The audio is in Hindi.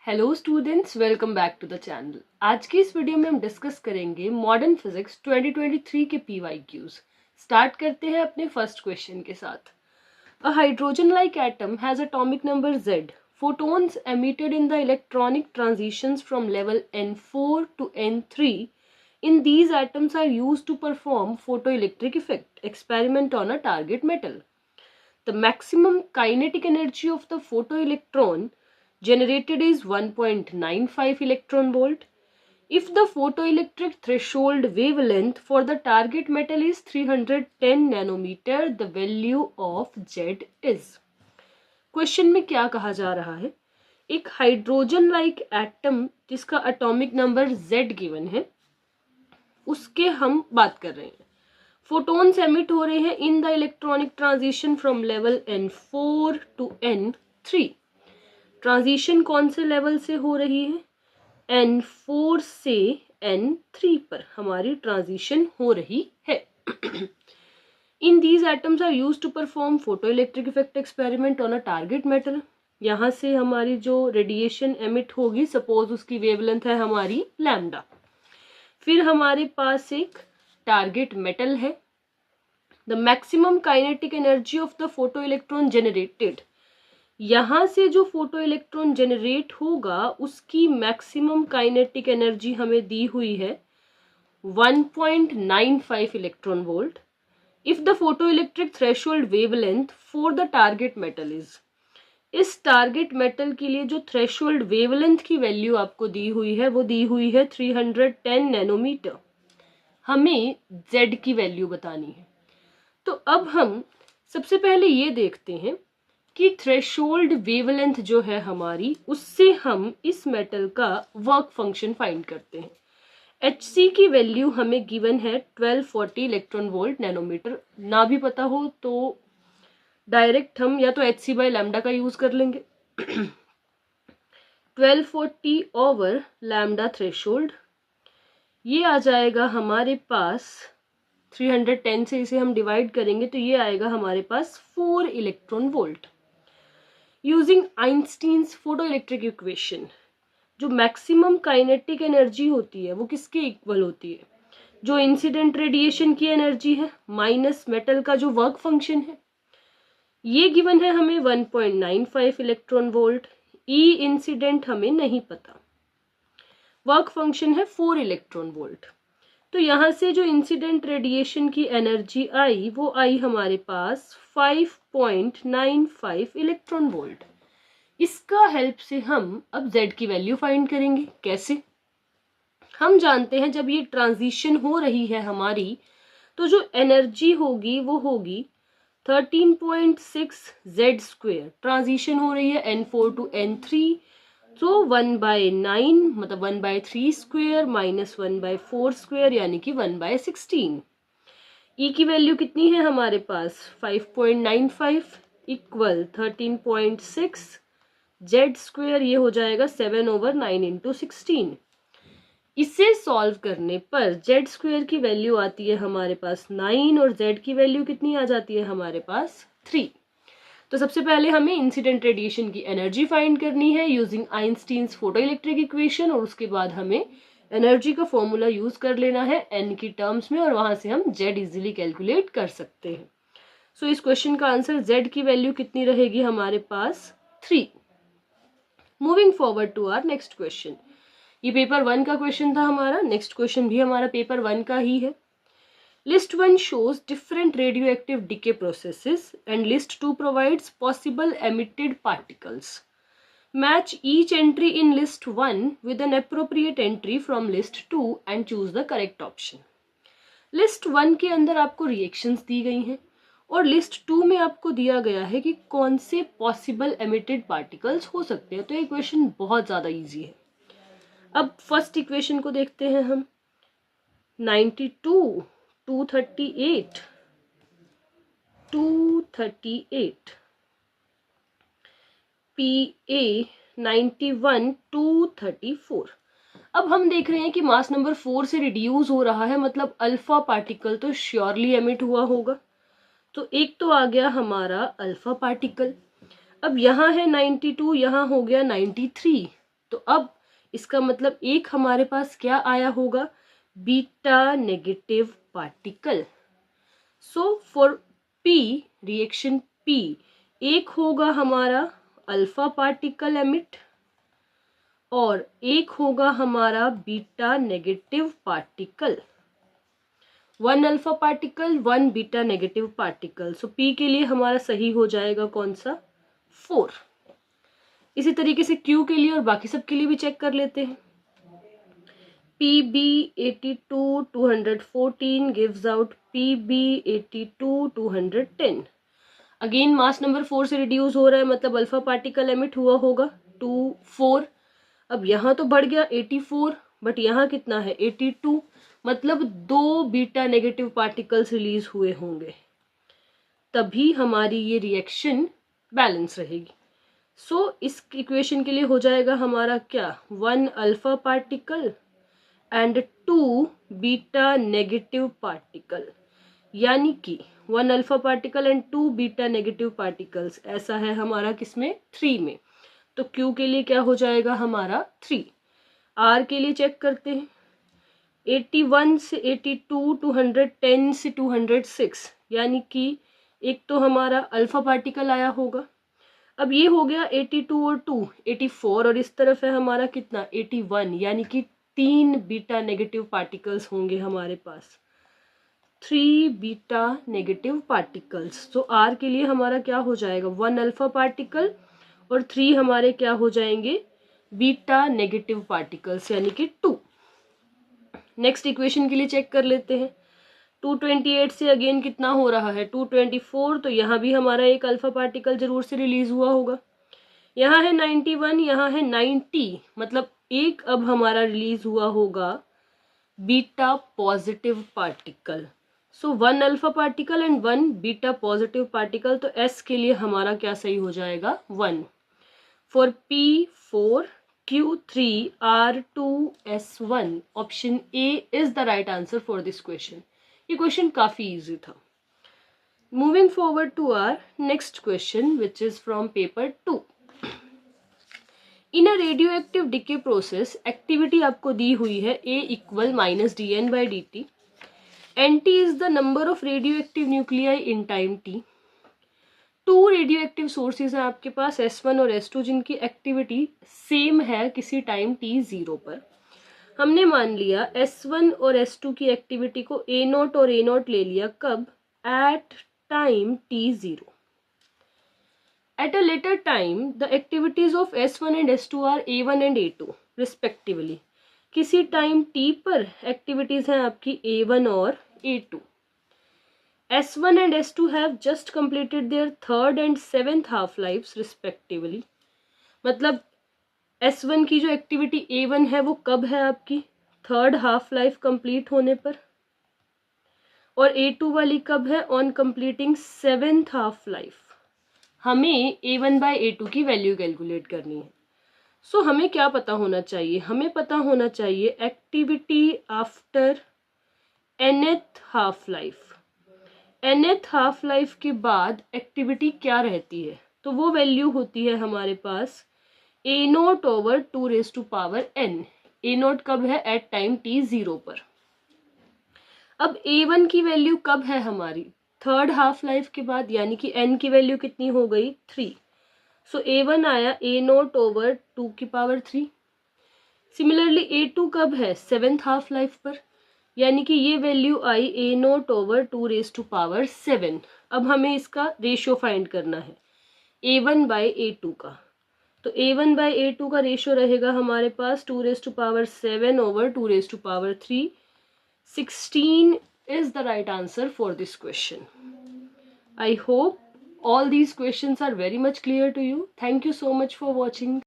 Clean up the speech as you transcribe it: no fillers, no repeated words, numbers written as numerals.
Hello students, welcome back to the channel. आज की इस वीडियो में हम डिस्कस करेंगे मॉडर्न फिजिक्स 2023 के PYQs। स्टार्ट करते हैं अपने फर्स्ट क्वेश्चन के साथ। A hydrogen like atom has atomic number Z. Photons emitted in the electronic transitions from level N4 to N3 in these atoms are used to perform photoelectric effect. Experiment on a target metal. The maximum kinetic energy of the photoelectron generated is 1.95 electron volt. If the photoelectric threshold wavelength for the target metal is 310 nanometer, the value of Z is. Question में क्या कहा जा रहा है? एक हाइड्रोजन लाइक एटम जिसका एटॉमिक नंबर Z गिवन है, उसके हम बात कर रहे हैं। फोटोन्स एमिट हो रहे हैं in the electronic transition from level N4 to N3। Transition कौन से लेवल से हो रही है? N4 से N3 पर हमारी ट्रांजिशन हो रही है। In these atoms are used to perform photoelectric effect experiment on a target metal. यहाँ से हमारी जो रेडिएशन एमिट होगी, सपोज उसकी वेवलेंथ है हमारी लैम्डा। फिर हमारे पास एक टारगेट मेटल है। The maximum kinetic energy of the photo electron generated, यहाँ से जो फोटो इलेक्ट्रॉन जनरेट होगा उसकी मैक्सिमम काइनेटिक एनर्जी हमें दी हुई है 1.95 electron volt. If the photo electric threshold wavelength for the target metal is, इस टारगेट मेटल के लिए जो थ्रेशोल्ड वेवलेंथ की वैल्यू आपको दी हुई है वो दी हुई है 310 नैनोमीटर। हमें Z की वैल्यू बतानी है। तो अब हम सबसे पहले ये देखते हैं कि थ्रेशोल्ड वेवलेंथ जो है हमारी, उससे हम इस मेटल का वर्क फंक्शन फाइंड करते हैं। Hc की वैल्यू हमें गिवन है 1240 इलेक्ट्रॉन वोल्ट नैनोमीटर। ना भी पता हो तो डायरेक्ट हम या तो Hc बाय लैम्डा का यूज कर लेंगे। 1240 ओवर लैम्डा थ्रेशोल्ड, ये आ जाएगा हमारे पास 310 से इसे हम डिवाइड करेंगे तो ये आएगा हमारे पास 4 electron volt. Using Einstein's photo electric equation, जो मैक्सिमम काइनेटिक एनर्जी होती है वो किसके इक्वल होती है? जो इंसिडेंट रेडिएशन की एनर्जी है माइनस मेटल का जो वर्क फंक्शन है। ये गिवन है हमें 1.95 इलेक्ट्रॉन वोल्ट। ई इंसिडेंट हमें नहीं पता, वर्क फंक्शन है 4 इलेक्ट्रॉन वोल्ट। तो यहाँ से जो इंसिडेंट रेडिएशन की एनर्जी आई वो आई हमारे पास 5.95 इलेक्ट्रॉन वोल्ट। इसका हेल्प से हम अब Z की वैल्यू फाइंड करेंगे। कैसे? हम जानते हैं जब ये ट्रांजिशन हो रही है हमारी, तो जो एनर्जी होगी वो होगी 13.6 Z²। ट्रांजिशन हो रही है N4 टू N3, तो 1/9 मतलब 1/3 स्क्वेयर माइनस 1/4 स्क्वेयर यानी कि 1/16। ई की वैल्यू कितनी है हमारे पास? 5.95 इक्वल 13.6 Z², ये हो जाएगा 7/9 इंटू 16। इसे सॉल्व करने पर Z² की वैल्यू आती है हमारे पास 9 और Z की वैल्यू कितनी आ जाती है हमारे पास 3। तो सबसे पहले हमें इंसिडेंट रेडिएशन की एनर्जी फाइंड करनी है यूजिंग आइंस्टीन्स फोटोइलेक्ट्रिक इक्वेशन, और उसके बाद हमें एनर्जी का फॉर्मूला यूज कर लेना है N की टर्म्स में, और वहां से हम Z इजीली कैलकुलेट कर सकते हैं। सो इस क्वेश्चन का आंसर Z की वैल्यू कितनी रहेगी हमारे पास 3। Moving forward to our next question. ये पेपर 1 का क्वेश्चन था हमारा। नेक्स्ट क्वेश्चन भी हमारा पेपर 1 का ही है। List 1 shows different radioactive decay processes and List 2 provides possible emitted particles. Match each entry in List 1 with an appropriate entry from List 2 and choose the correct option. List 1 के अंदर आपको reactions दी गई हैं और List 2 में आपको दिया गया है कि कौन से possible emitted particles हो सकते हैं। तो ये क्वेश्चन बहुत ज़्यादा ईजी है। अब फर्स्ट इक्वेशन को देखते हैं हम। 92, 238, 238, PA 91, 234। अब हम देख रहे हैं कि मास नंबर 4 से रिड्यूस हो रहा है, मतलब अल्फा पार्टिकल तो श्योरली एमिट हुआ होगा। तो एक तो आ गया हमारा अल्फा पार्टिकल। अब यहाँ है 92, यहाँ हो गया 93, तो अब इसका मतलब एक हमारे पास क्या आया होगा, beta negative particle. So for P, reaction P, एक होगा हमारा अल्फा पार्टिकल एमिट और एक होगा हमारा beta negative particle. 1 alpha particle 1 beta negative particle. So P के लिए हमारा सही हो जाएगा कौन सा, 4। इसी तरीके से क्यू के लिए और बाकी सब के लिए भी चेक कर लेते हैं। PB 82 214 gives out PB 82 210। Again mass number 4 से रिड्यूस हो रहा है, मतलब अल्फा पार्टिकल एमिट हुआ होगा 2 4। अब यहाँ तो बढ़ गया 84, बट यहाँ कितना है 82, मतलब 2 बीटा नेगेटिव पार्टिकल्स रिलीज हुए होंगे, तभी हमारी ये रिएक्शन बैलेंस रहेगी। सो इस इक्वेशन के लिए हो जाएगा हमारा क्या, 1 alpha particle and 2 beta negative particle, यानी कि 1 alpha particle and 2 beta negative particles, ऐसा है हमारा किसमें, 3 में। तो Q के लिए क्या हो जाएगा हमारा 3। R के लिए चेक करते हैं, 81 से 82 210 से 206, यानी कि एक तो हमारा अल्फा पार्टिकल आया होगा। अब ये हो गया 82 और 2 84, और इस तरफ है हमारा कितना 81, यानी कि 3 बीटा नेगेटिव पार्टिकल्स होंगे हमारे पास, 3 बीटा नेगेटिव पार्टिकल्स। तो R के लिए हमारा क्या हो जाएगा, 1 अल्फा पार्टिकल और 3 हमारे क्या हो जाएंगे, बीटा नेगेटिव पार्टिकल्स, यानी कि 2। नेक्स्ट इक्वेशन के लिए चेक कर लेते हैं, 228 से अगेन कितना हो रहा है 224, तो यहाँ भी हमारा एक अल्फा पार्टिकल जरूर से रिलीज हुआ होगा। यहाँ है 91, यहाँ है 90, मतलब एक अब हमारा रिलीज हुआ होगा beta positive particle. So 1 alpha particle and 1 beta positive particle, तो S के लिए हमारा क्या सही हो जाएगा 1। For P 4 Q 3 R 2 S 1, option A is the right answer for this question. ये क्वेश्चन काफी इजी था। Moving forward to our next question which is from paper 2। In a radioactive decay process, activity आपको दी हुई है A equal minus dN/dt, NT is the number of radioactive nuclei in time T। 2 radioactive sources हैं आपके पास S1 और S2, जिनकी एक्टिविटी सेम है किसी टाइम t0 पर। हमने मान लिया S1 और S2 की एक्टिविटी को A0 और A0 ले लिया, कब, at time t0। At a later time, the activities of S1 and S2 are A1 and A2 respectively. किसी टाइम t पर एक्टिविटीज हैं आपकी A1 और A2। S1 and S2 have just completed their 3rd and 7th half lives respectively. मतलब S1 की जो एक्टिविटी A1 है वो कब है आपकी 3rd हाफ लाइफ कंप्लीट होने पर, और A2 वाली कब है on completing 7th half life. हमें A1/A2 की वैल्यू कैलकुलेट करनी है। सो हमें क्या पता होना चाहिए, हमें पता होना चाहिए activity after nth half life. nth half life के बाद एक्टिविटी क्या रहती है, तो वो वैल्यू होती है हमारे पास A0 over 2 raise to power n। A0 कब है, एट टाइम t0 पर। अब A1 की वैल्यू कब है हमारी 3rd हाफ लाइफ के बाद, यानी कि n की वैल्यू कितनी हो गई 3। सो A1 आया A0 ओवर 2 की पावर 3। सिमिलरली A2 कब है 7th हाफ लाइफ पर, यानी कि ये वैल्यू आई A0 over 2 raise to power 7। अब हमें इसका रेशियो फाइंड करना है A1/A2 का, तो A1/A2 का रेशियो रहेगा हमारे पास 2 raise to power 7 over 2 raise to power 3। 16 is the right answer for this question. I hope all these questions are very much clear to you. Thank you so much for watching.